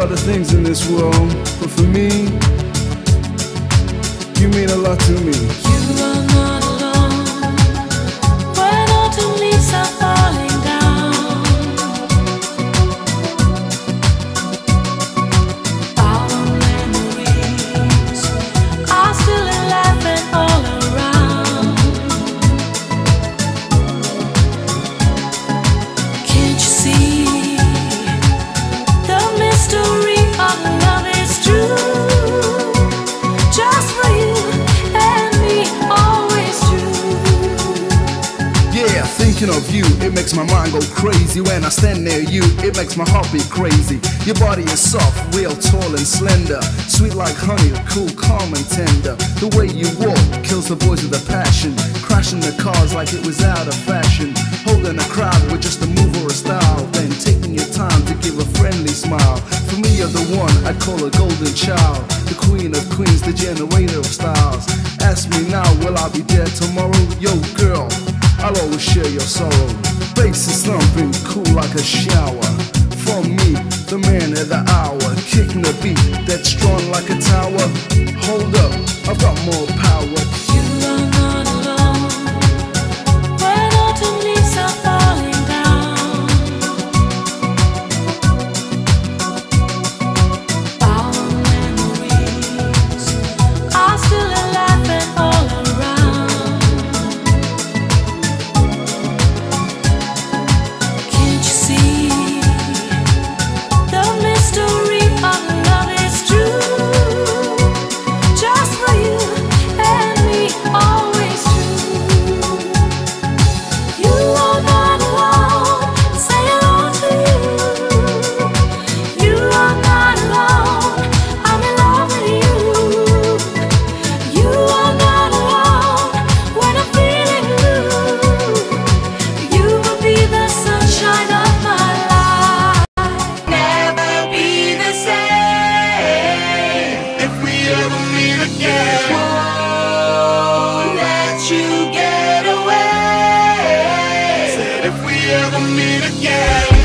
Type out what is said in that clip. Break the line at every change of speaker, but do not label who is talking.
lot of things in this world, but for me, you mean a lot to me.
You are not alone when autumn leaves are falling down. Our memories are still alive and all around. Can't you see the mystery of love is true? Just for you and me, always true.
Yeah, thinking of you, it makes my mind go crazy. When I stand near you, it makes my heart beat crazy. Your body is soft, real tall and slender, sweet like honey, cool, calm and tender. The way you walk kills the boys with a passion, crashing the cars like it was out of fashion, holding a crowd with just a move or a style, then taking your time to give a friendly smile. For me, you're the one I'd call a golden child, the queen of queens, the generator of styles. Ask me now, will I be there tomorrow? Yo girl, I'll always share your sorrow. Bass is thumping, cool like a shower. For me, the man of the hour, kicking a beat that's strong like a tower. Hold up, I've got more power.
You are not alone when autumn leaves are falling down. Our memories are still alive and all around. Can't you see the mystery of love is true? Just for you and me, always true. You are not alone, say hello to you. You are not alone, I'm in love with you. You are not alone when I'm feeling blue. You will be the sunshine of my life. Never be the same
If we ever meet again,
won't let you get away.
said if we ever meet again.